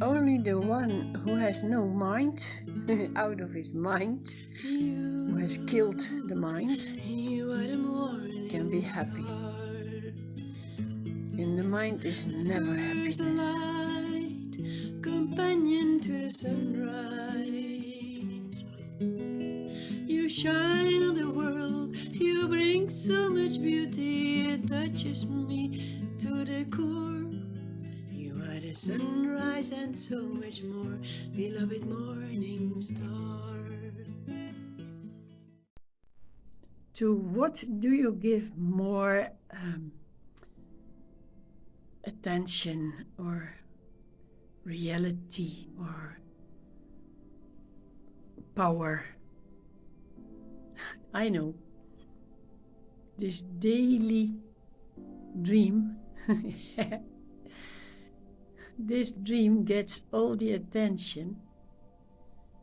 Only the one who has no mind, out of his mind, who has killed the mind, can be happy. And the mind is never happiness. Companion to the sunrise, you shine on the world, you bring so much beauty, it touches me to the core. You are the sunrise and so much more, beloved morning star. To what do you give more attention or reality or power? I know this daily dream, this dream gets all the attention.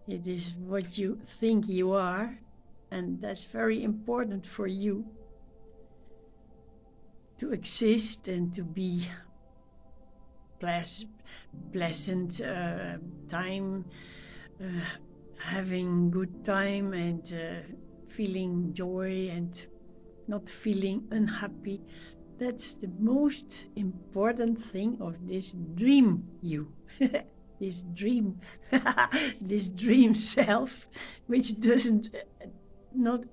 It is what you think you are, and that's very important for you to exist and to be pleasant time, having good time and feeling joy and not feeling unhappy. That's the most important thing of this dream you. This dream, this dream self, which doesn't not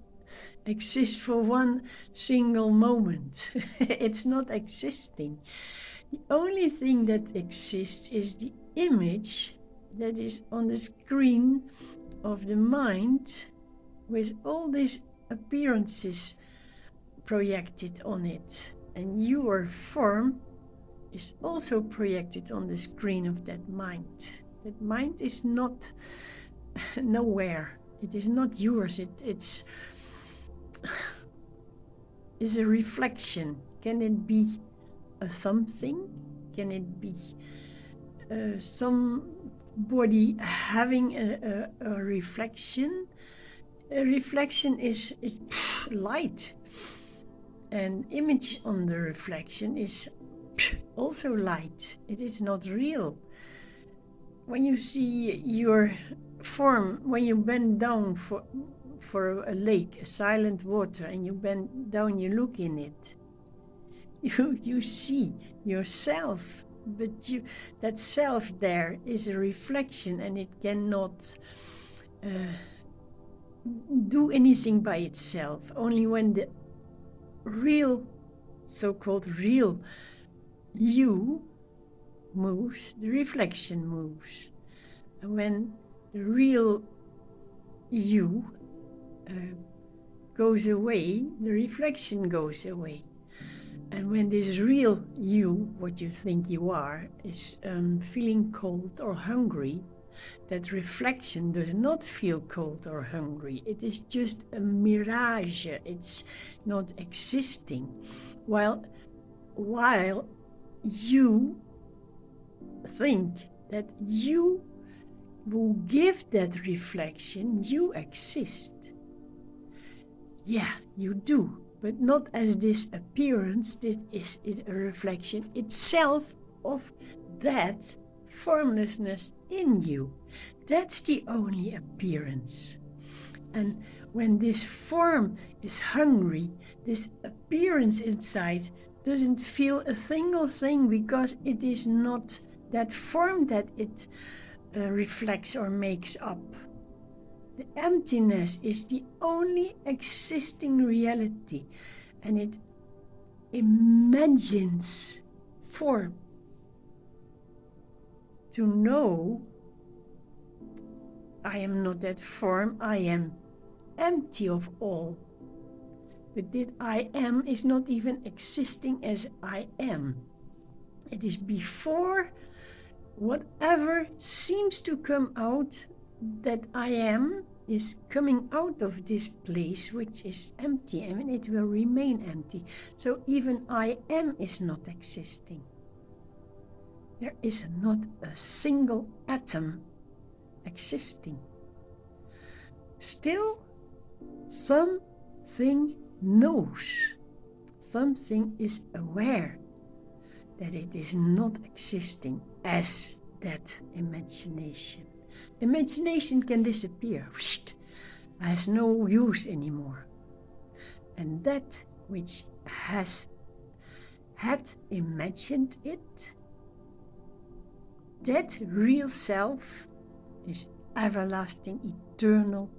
exist for one single moment. It's not existing. The only thing that exists is the image that is on the screen of the mind with all these appearances projected on it. And your form is also projected on the screen of that mind. That mind is not nowhere. It is not yours. It's a reflection. Can it be a something? Can it be somebody having a reflection? A reflection is light. An image on the reflection is also light. It is not real. When you see your form, when you bend down for a lake, a silent water, and you bend down, you look in it, you see yourself, but that self there is a reflection, and it cannot do anything by itself. Only when the real, so-called real you moves, the reflection moves. And when the real you goes away, the reflection goes away. And when this real you, what you think you are, is feeling cold or hungry, that reflection does not feel cold or hungry. It is just a mirage. It's not existing. While you think that you will give that reflection, you exist. Yeah, you do, but not as this appearance. This is a reflection itself of that formlessness in you. That's the only appearance. And when this form is hungry, this appearance inside doesn't feel a single thing, because it is not that form that it reflects or makes up. The emptiness is the only existing reality, and it imagines form. To know, I am not that form, I am empty of all. But that I am is not even existing as I am. It is before whatever seems to come out, that I am is coming out of this place which is empty, and it will remain empty. So even I am is not existing. There is not a single atom existing. Still, something knows, something is aware that it is not existing as that imagination. Imagination can disappear, has no use anymore. And that which had imagined it, that real self is everlasting, eternal.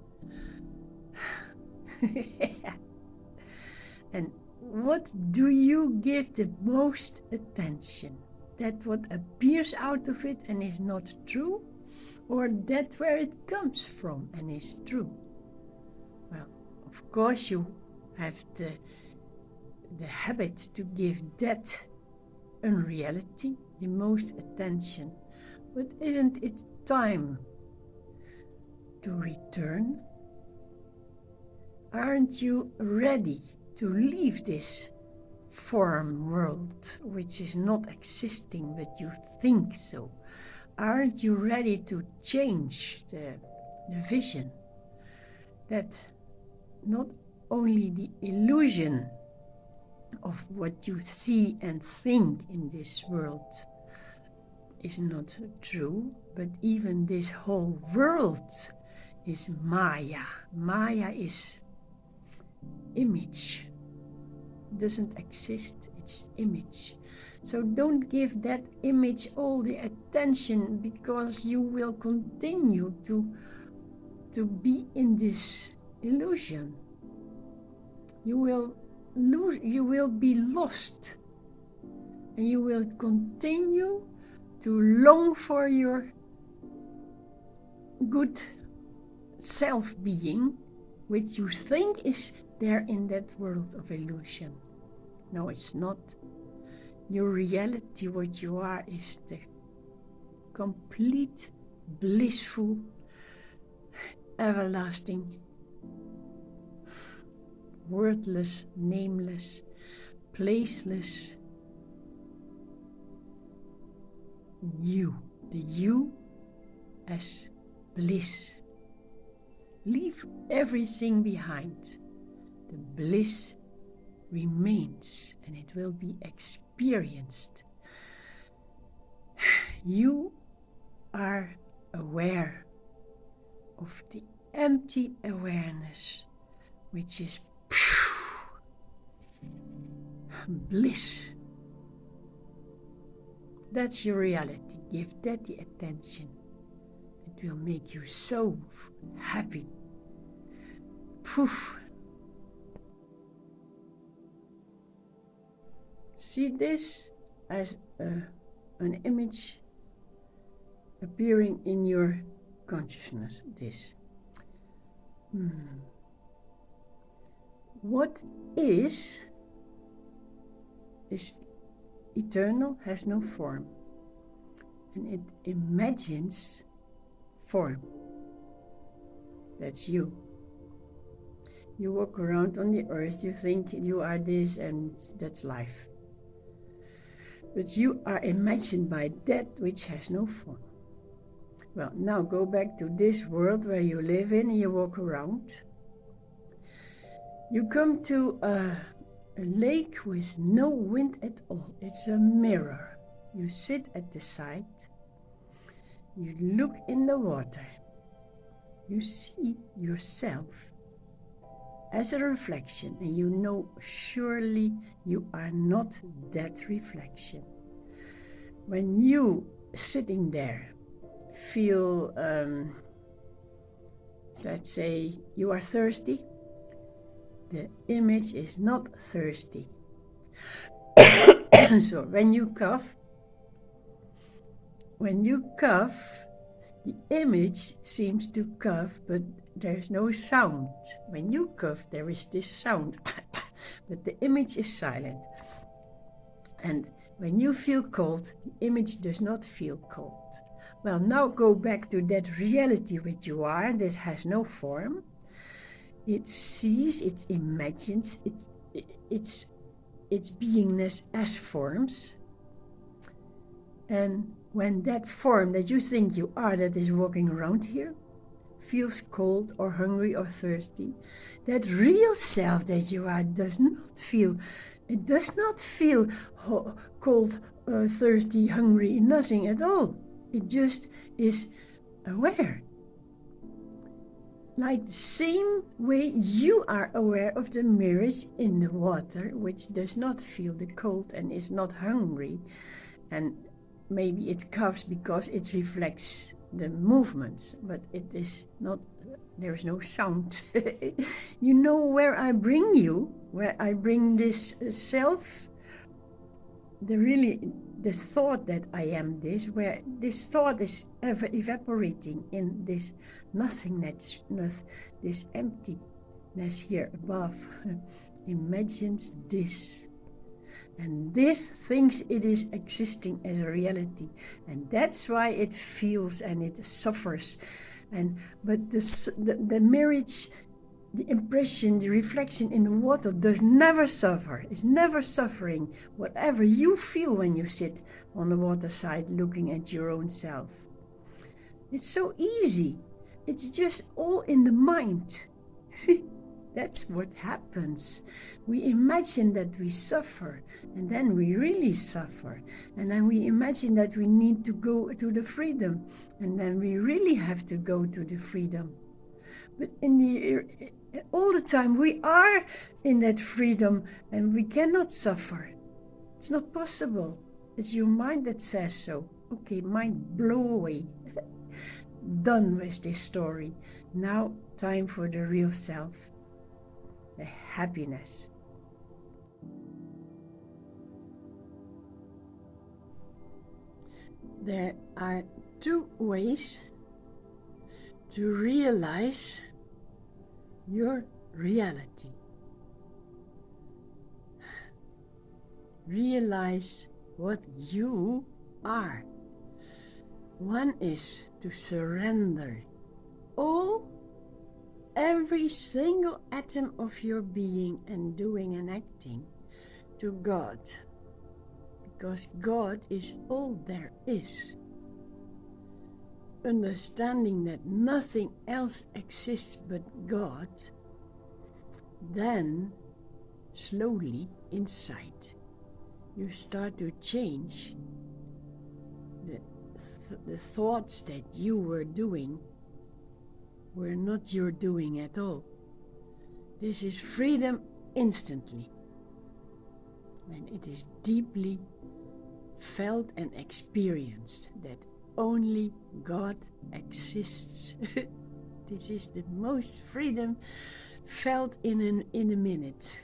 And what do you give the most attention? That what appears out of it and is not true, or that where it comes from and is true? Well, of course you have the habit to give that unreality the most attention, but isn't it time to return? Aren't you ready to leave this form world which is not existing but you think so? Aren't you ready to change the vision that not only the illusion of what you see and think in this world is not true, but even this whole world is Maya. Maya is image. It doesn't exist, it's image. So don't give that image all the attention, because you will continue to be in this illusion. You will be lost, and you will continue to long for your good self-being, which you think is there in that world of illusion. No, it's not. Your reality, what you are, is the complete, blissful, everlasting, wordless, nameless, placeless you. The you as bliss. Leave everything behind. The bliss remains, and it will be experienced. You are aware of the empty awareness, which is bliss. That's your reality. Give that the attention. It will make you so happy. Poof. See this as an image appearing in your consciousness. This. What is eternal, has no form, and it imagines form. That's you. You walk around on the earth, you think you are this, and that's life. But you are imagined by that which has no form. Well, now go back to this world where you live in and you walk around. You come to a lake with no wind at all. It's a mirror. You sit at the side. You look in the water. You see yourself as a reflection, and you know surely you are not that reflection. When you, sitting there, feel, let's say you are thirsty, the image is not thirsty. So when you cough, the image seems to cough, but there's no sound. When you cough, there is this sound, but the image is silent. And when you feel cold, the image does not feel cold. Well, now go back to that reality which you are, that has no form. It sees, it imagines, its beingness as forms. And when that form that you think you are, that is walking around here, feels cold or hungry or thirsty, that real self that you are does not feel cold, thirsty, hungry, nothing at all. It just is aware. Like the same way you are aware of the mirrors in the water, which does not feel the cold and is not hungry. And maybe it coughs because it reflects the movements, but it is not, there's no sound. You know where I bring you, where I bring this self, the thought that I am this, where this thought is evaporating in this nothingness, this emptiness here above. Imagines this. And this thinks it is existing as a reality. And that's why it feels and it suffers. But the marriage, the impression, the reflection in the water does never suffer. It's never suffering. Whatever you feel when you sit on the water side looking at your own self. It's so easy. It's just all in the mind. That's what happens. We imagine that we suffer, and then we really suffer. And then we imagine that we need to go to the freedom, and then we really have to go to the freedom. But all the time we are in that freedom, and we cannot suffer. It's not possible. It's your mind that says so. Okay, mind, blow away. Done with this story. Now, time for the real self. The happiness. There are two ways to realize your reality. Realize what you are. One is to surrender every single atom of your being and doing and acting to God, because God is all there is. Understanding that nothing else exists but God, then slowly inside you start to change the thoughts that you were doing were not your doing at all. This is freedom instantly. And it is deeply felt and experienced that only God exists. This is the most freedom felt in a minute.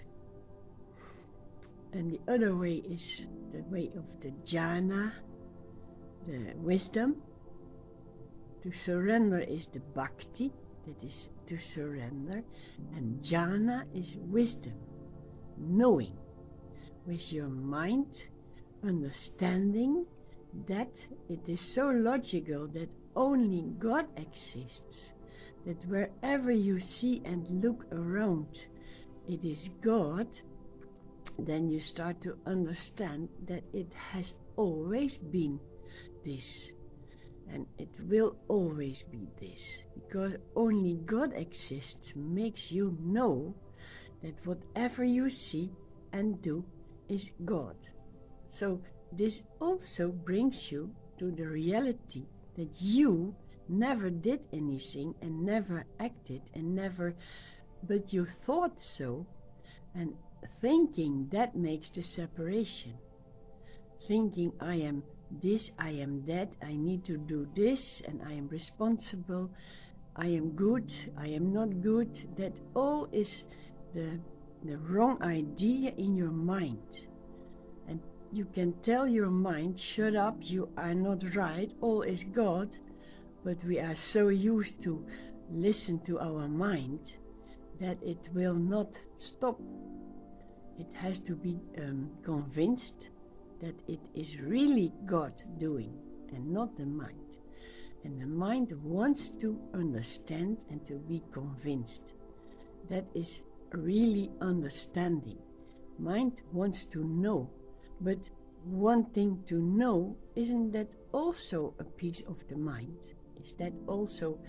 And the other way is the way of the jhana, the wisdom. To surrender is the bhakti, that is to surrender, and jhana is wisdom, knowing with your mind, understanding that it is so logical that only God exists, that wherever you see and look around it is God, then you start to understand that it has always been this. And it will always be this, because only God exists makes you know that whatever you see and do is God. So this also brings you to the reality that you never did anything and never acted and never, but you thought so, and thinking that makes the separation. Thinking I am this, I am that, I need to do this, and I am responsible, I am good, I am not good, that all is the wrong idea in your mind. And you can tell your mind, shut up, you are not right, all is God, but we are so used to listen to our mind that it will not stop. It has to be convinced that it is really God doing and not the mind. And the mind wants to understand and to be convinced. That is really understanding. Mind wants to know, but wanting to know, isn't that also a piece of the mind? Is that also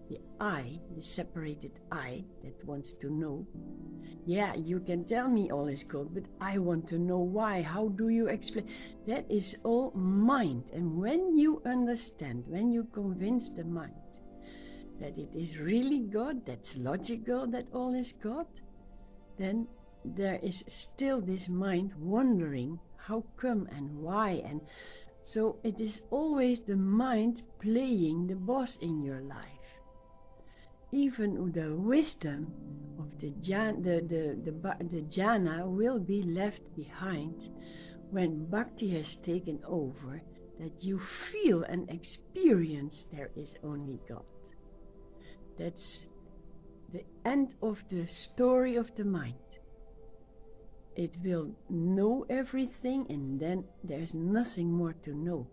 the I, the separated I that wants to know. Yeah, you can tell me all is good, but I want to know why. How do you explain? That is all mind. And when you understand, when you convince the mind that it is really God, that's logical, that all is God, then there is still this mind wondering how come and why. And so it is always the mind playing the boss in your life. Even the wisdom of the jhana will be left behind when bhakti has taken over, that you feel and experience there is only God. That's the end of the story of the mind. It will know everything and then there's nothing more to know.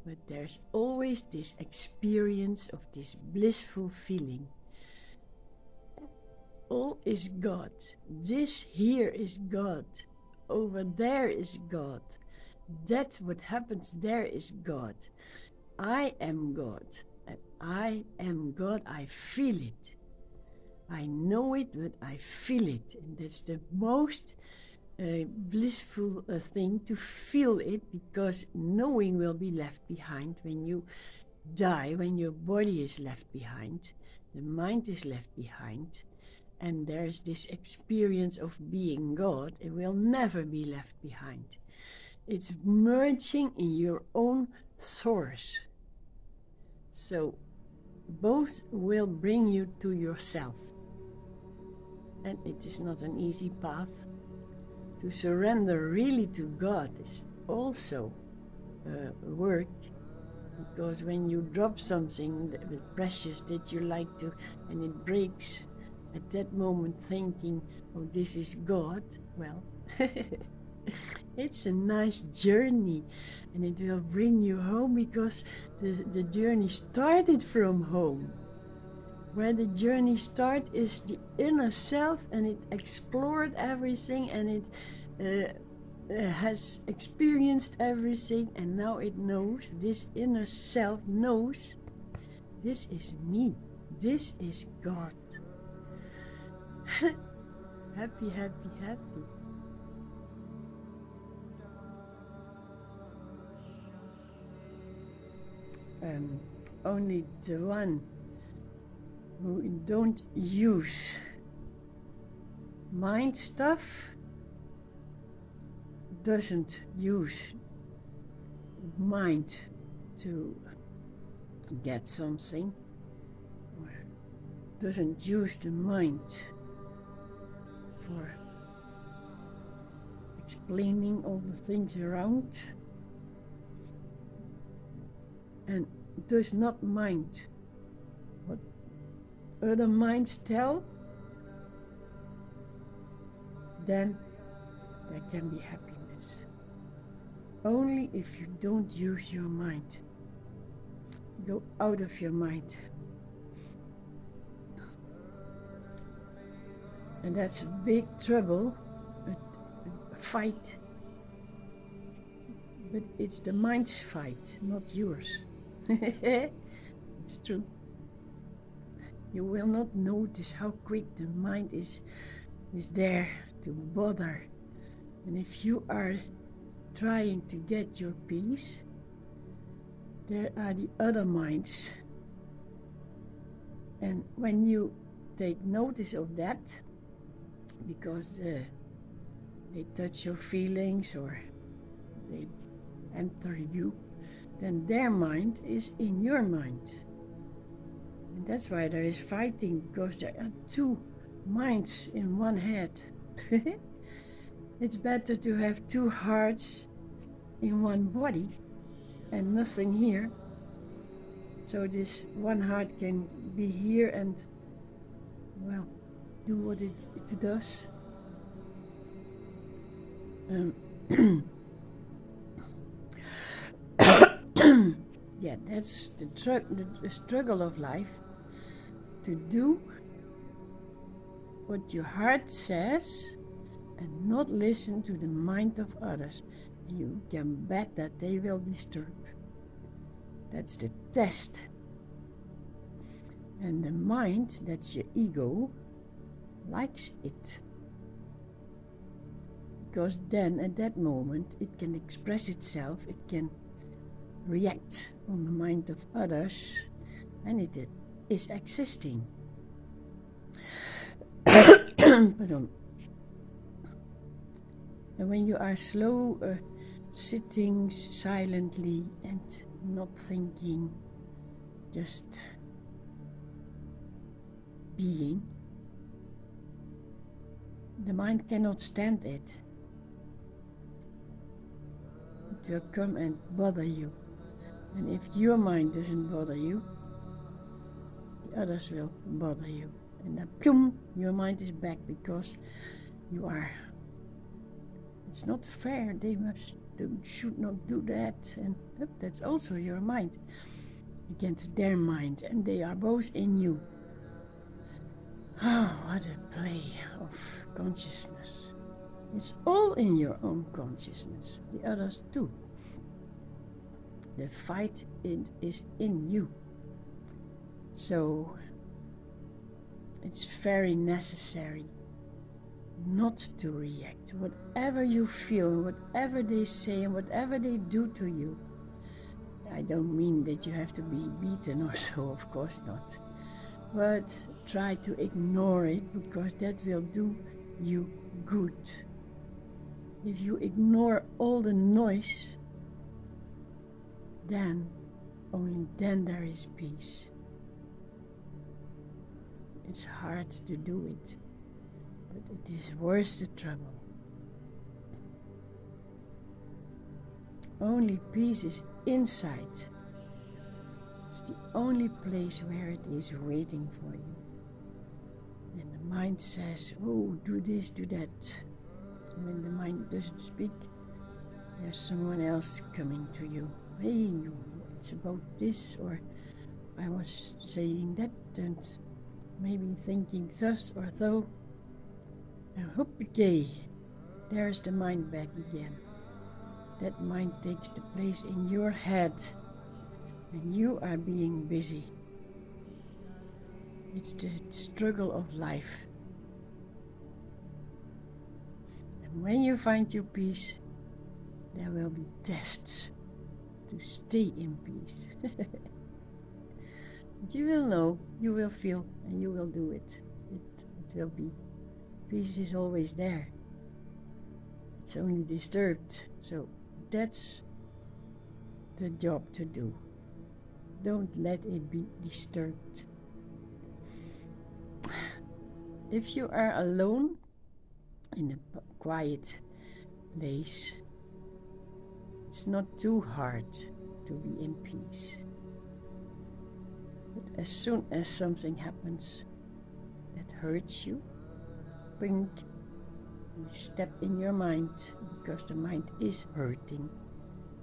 But there's always this experience of this blissful feeling. All is God. This here is God. Over there is God. That what happens there is God. I am God. And I am God. I feel it. I know it, but I feel it. And that's the most blissful thing, to feel it, because knowing will be left behind when you die, when your body is left behind, the mind is left behind, and there's this experience of being God. It will never be left behind. It's merging in your own source. So both will bring you to yourself. And it is not an easy path. To surrender really to God is also work, because when you drop something precious that you like to, and it breaks, at that moment thinking, oh, this is God, well, it's a nice journey, and it will bring you home, because the journey started from home. Where the journey starts is the inner self, and it explored everything, and it has experienced everything, and now it knows, this inner self knows, this is me, this is God. Happy, happy, happy. Only the one who don't use mind stuff doesn't use mind to get something, or doesn't use the mind for explaining all the things around, and does not mind what other minds tell, then there can be happiness. Only if you don't use your mind. Go out of your mind. And that's a big trouble, a fight. But it's the mind's fight, not yours. It's true. You will not notice how quick the mind is there to bother. And if you are trying to get your peace, there are the other minds. And when you take notice of that, because they touch your feelings or they enter you, then their mind is in your mind. And that's why there is fighting, because there are two minds in one head. It's better to have two hearts in one body and nothing here. So this one heart can be here and, well, do what it does. Yeah, that's the struggle of life, to do what your heart says and not listen to the mind of others. And you can bet that they will disturb. That's the test. And the mind, that's your ego, likes it. Because then at that moment it can express itself, it can react on the mind of others, and it is existing. Pardon. And when you are slow, sitting silently and not thinking, just being, the mind cannot stand it. It will come and bother you. And if your mind doesn't bother you, the others will bother you. And then, plum, your mind is back because you are. It's not fair. They should not do that. And that's also your mind against their mind. And they are both in you. Oh, what a play of consciousness. It's all in your own consciousness. The others too. The fight is in you. So it's very necessary not to react. Whatever you feel, whatever they say, and whatever they do to you. I don't mean that you have to be beaten or so, of course not. But try to ignore it, because that will do you good. If you ignore all the noise, then, only then there is peace. It's hard to do it, but it is worth the trouble. Only peace is inside. It's the only place where it is waiting for you. And the mind says, oh, do this, do that. And when the mind doesn't speak, there's someone else coming to you. Hey, it's about this, or I was saying that, and maybe thinking thus or though. And hoppakee, there's the mind back again. That mind takes the place in your head, and you are being busy. It's the struggle of life. And when you find your peace, there will be tests to stay in peace. But you will know, you will feel, and you will do it. It will be. Peace is always there. It's only disturbed. So that's the job to do. Don't let it be disturbed. If you are alone in a quiet place, it's not too hard to be in peace. But as soon as something happens that hurts you, you step in your mind, because the mind is hurting.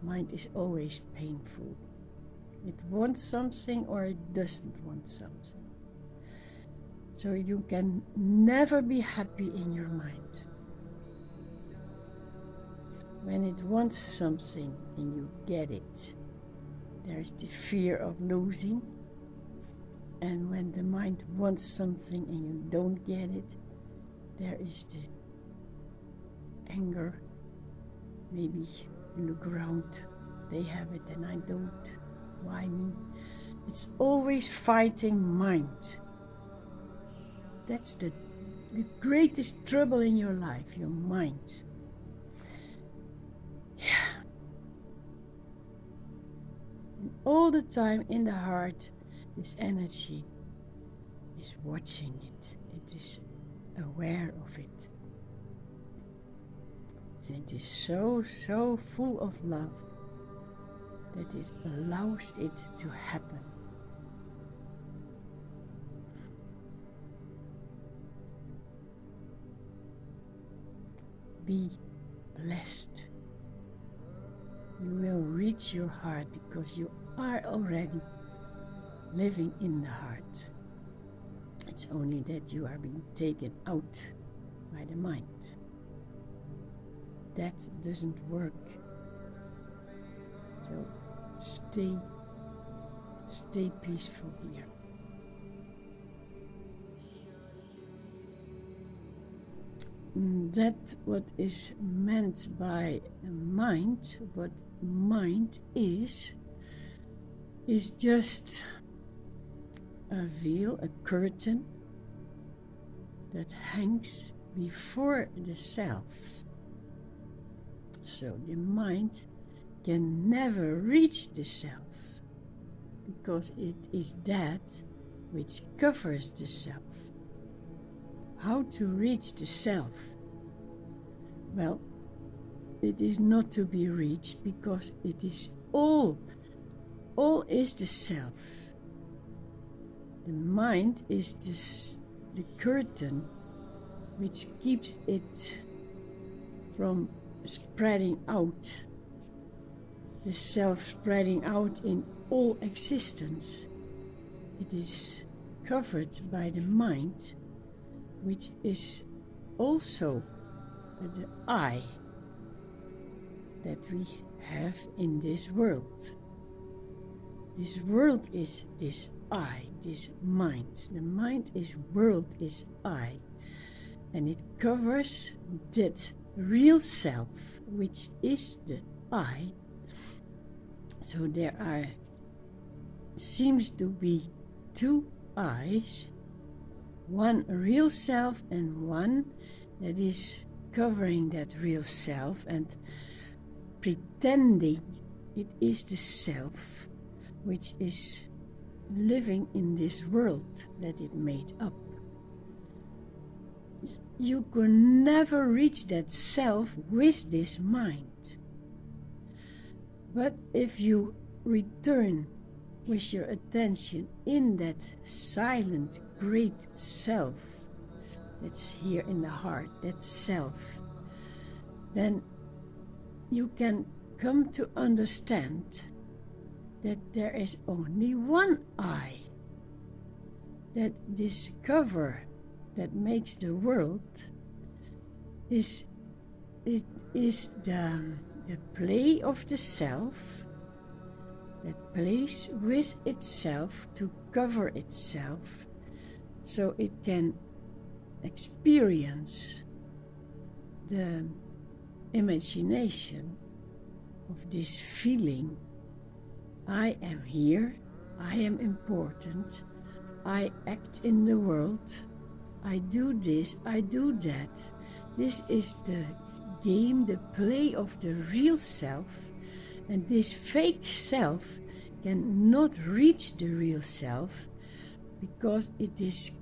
Mind is always painful. It wants something or it doesn't want something. So you can never be happy in your mind. When it wants something and you get it, there's the fear of losing. And when the mind wants something and you don't get it, there is the anger. Maybe you look around, they have it and I don't. Why me? It's always fighting mind. That's the greatest trouble in your life, your mind. Yeah. And all the time in the heart, this energy is watching it. It is aware of it. And it is so full of love that it allows it to happen. Be blessed. You will reach your heart because you are already living in the heart. It's only that you are being taken out by the mind. That doesn't work. So stay peaceful here. that what is meant by mind, what mind is just a veil, a curtain that hangs before the self. So the mind can never reach the self, because it is that which covers the self. How to reach the self? Well, it is not to be reached, because it is all is the self. The mind is the curtain which keeps it from spreading out, the self spreading out in all existence. It is covered by the mind, which is also the I that we have in this world. This world is this I, this mind. The mind is world, is I. And it covers that real self, which is the I. So there seems to be two I's, one real self and one that is covering that real self and pretending it is the self which is living in this world that it made up. You can never reach that self with this mind. But if you return with your attention in that silent, great self that's here in the heart, that self, then you can come to understand that there is only one I, that this cover that makes the world is the play of the self that plays with itself to cover itself, so it can experience the imagination of this feeling. I am here, I am important, I act in the world, I do this, I do that. This is the game, the play of the real self, and this fake self cannot reach the real self because it is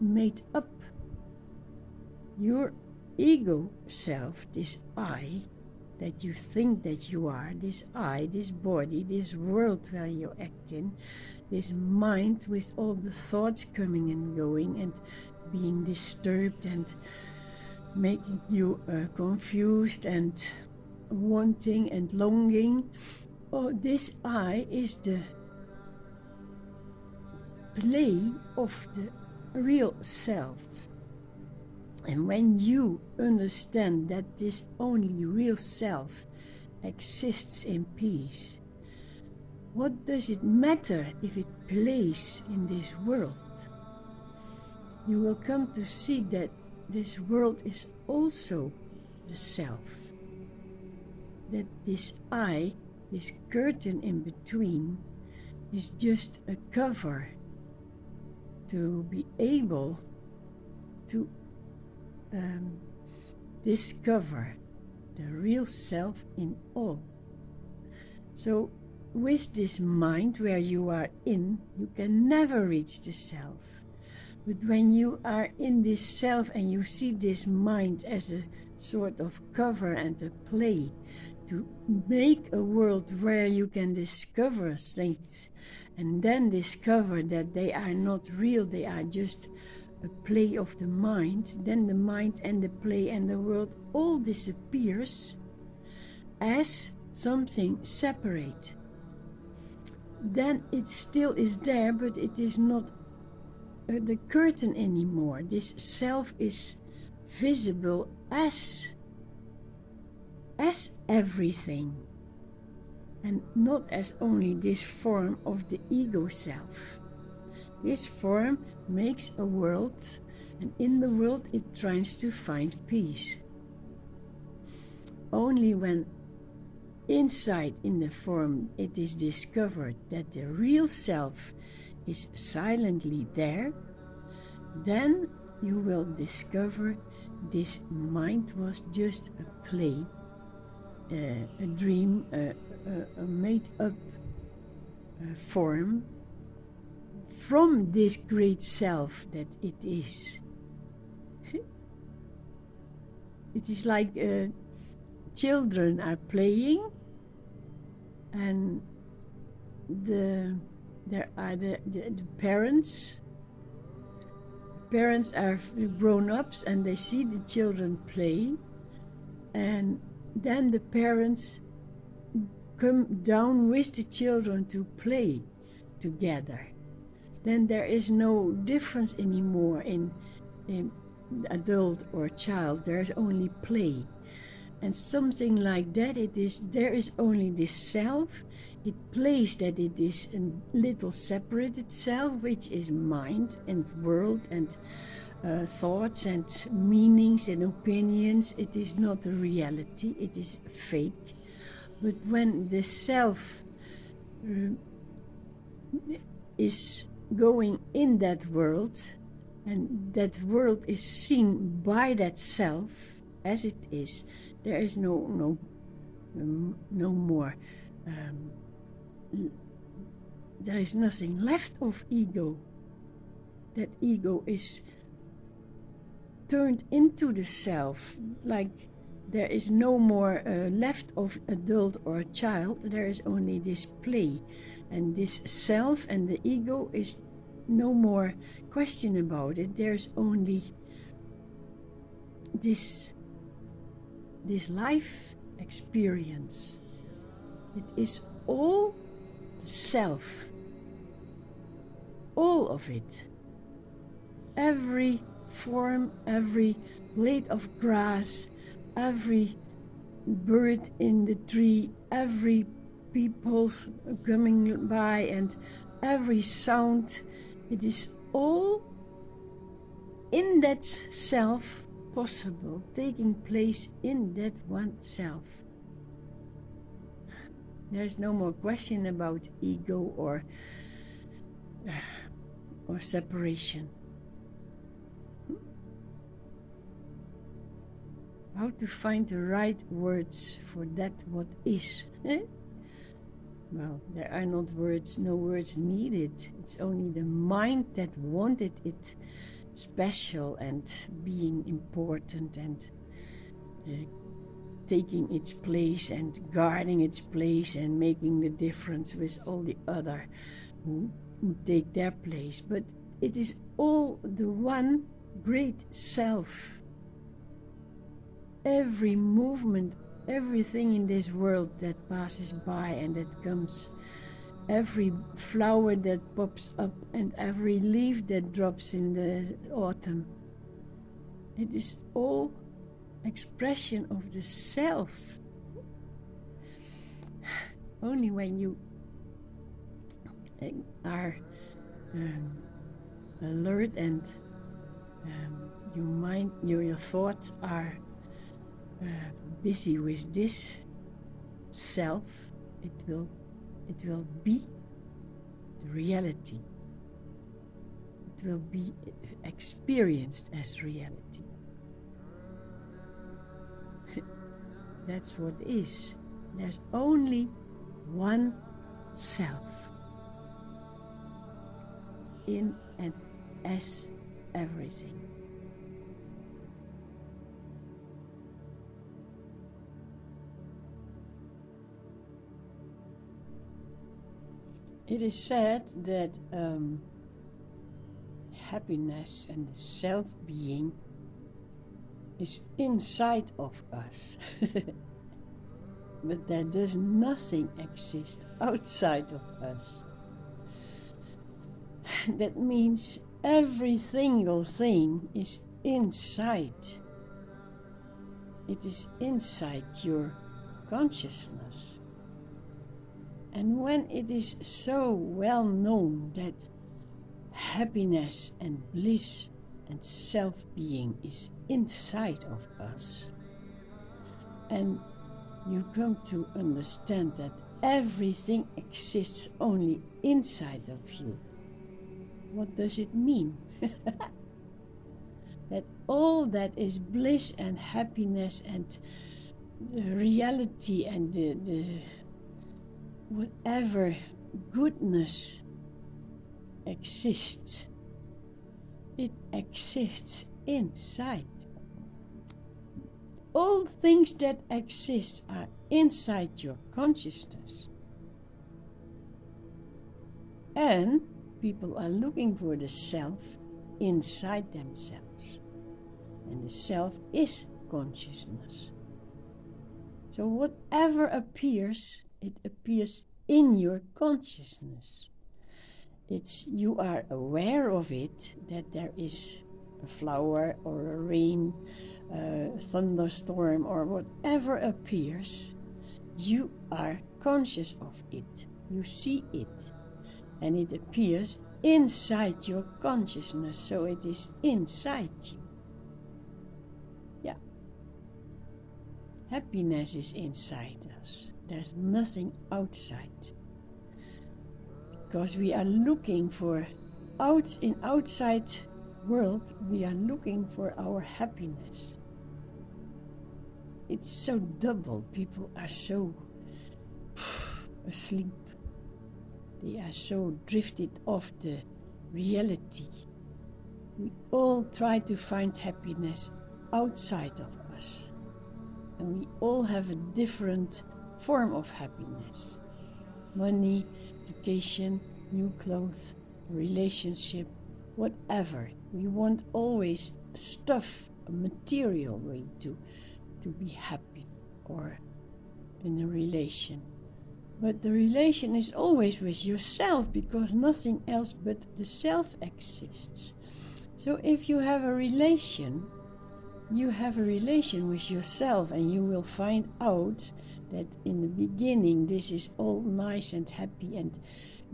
made up. Your ego self, this I, that you think that you are, this I, this body, this world where you act in, this mind with all the thoughts coming and going and being disturbed and making you confused and wanting and longing. Oh, this I is the play of the real self. And when you understand that this only real self exists in peace, what does it matter if it plays in this world? You will come to see that this world is also the self. That this I, this curtain in between, is just a cover to be able to discover the real self in all. So with this mind where you are in, you can never reach the self. But when you are in this self and you see this mind as a sort of cover and a play to make a world where you can discover things and then discover that they are not real, they are just a play of the mind, then the mind and the play and the world all disappears as something separate. Then it still is there, but it is not the curtain anymore. This self is visible as everything, and not as only this form of the ego self. This form makes a world And in the world it tries to find peace. Only when inside in the form it is discovered that the real self is silently there, then you will discover this mind was just a play, a dream, a made-up form from this great self that it is. It is like children are playing, and there are the parents. Parents are grown-ups and they see the children play, and then the parents come down with the children to play together. Then there is no difference anymore in adult or child. There's only play. And something like that, there is only this self. It plays that it is a little separated self, which is mind and world and thoughts and meanings and opinions. It is not a reality, it is fake. But when the self is going in that world, and that world is seen by that self as it is, there is no more. There is nothing left of ego. That ego is turned into the self, like there is no more left of adult or child. There is only this play, and this self and the ego is no more question about it. There's only this life experience. It is all self, all of it. Every form, every blade of grass, every bird in the tree, every people coming by, and every sound, it is all in that self possible, taking place in that one self. There's no more question about ego or separation. How to find the right words for that what is? Well, there are not words, no words needed. It's only the mind that wanted it special and being important and taking its place and guarding its place and making the difference with all the other who take their place. But it is all the one great self. Every movement, everything in this world that passes by and that comes, every flower that pops up and every leaf that drops in the autumn, it is all expression of the self. Only when you are alert and your thoughts are busy with this self, it will be the reality. It will be experienced as reality. That's what is. There's only one self in and as everything. It is said that happiness and self-being is inside of us. But there does nothing exist outside of us. That means every single thing is inside. It is inside your consciousness. And when it is so well known that happiness and bliss and self-being is inside of us. And you come to understand that everything exists only inside of you. What does it mean? That all that is bliss and happiness and reality and the whatever goodness exists, it exists inside. All things that exist are inside your consciousness. And people are looking for the self inside themselves. And the self is consciousness. So whatever appears, it appears in your consciousness. You are aware of it, that there is a flower or a rain, a thunderstorm or whatever appears. You are conscious of it. You see it. And it appears inside your consciousness, so it is inside you. Yeah. Happiness is inside us. There's nothing outside. Because we are looking for outside world, we are looking for our happiness. It's so double. People are so asleep. They are so drifted off the reality. We all try to find happiness outside of us. And we all have a different form of happiness. Money, vacation, new clothes, relationship, whatever. We want always stuff, a material way to be happy or in a relation. But the relation is always with yourself, because nothing else but the self exists. So if you have a relation with yourself, and you will find out that in the beginning this is all nice and happy and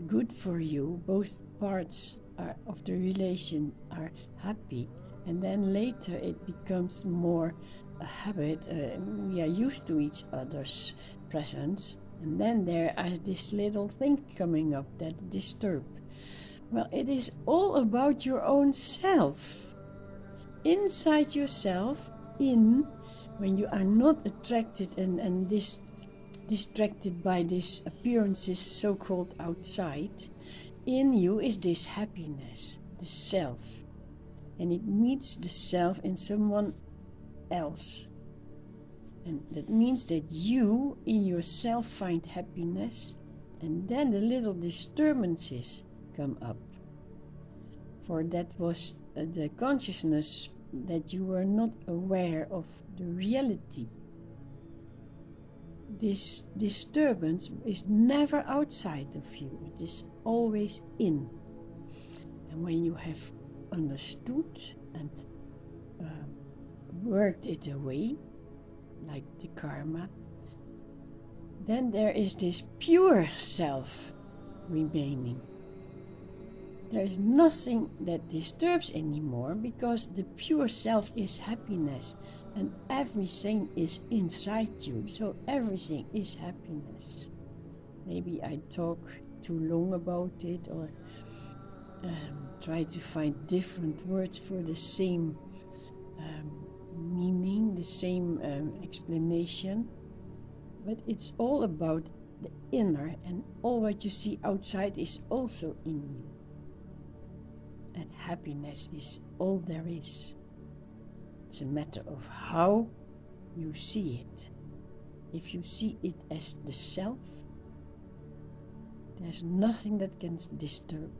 good for you. Both parts of the relation are happy, and then later it becomes more a habit. We are used to each other's presence, and then there is this little thing coming up that disturbs. Well, it is all about your own self. Inside yourself, when you are not attracted and distracted by these appearances so-called outside, in you is this happiness, the self. And it meets the self in someone else. And that means that you in yourself find happiness, and then the little disturbances come up. For that was the consciousness that you were not aware of the reality. This disturbance is never outside of you, it is always in. And when you have understood and worked it away, like the karma, then there is this pure self remaining. There is nothing that disturbs anymore, because the pure self is happiness, and everything is inside you, so everything is happiness. Maybe I talk too long about it, or try to find different words for the same meaning, the same explanation, but it's all about the inner, and all what you see outside is also in you. And happiness is all there is. It's a matter of how you see it. If you see it as the self, there's nothing that can disturb.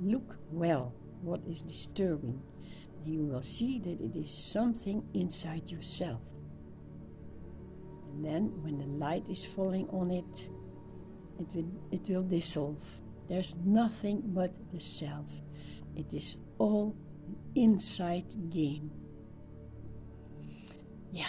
Look well what is disturbing, and you will see that it is something inside yourself. And then when the light is falling on it, it will dissolve. There's nothing but the self. It is all an inside game. Yeah.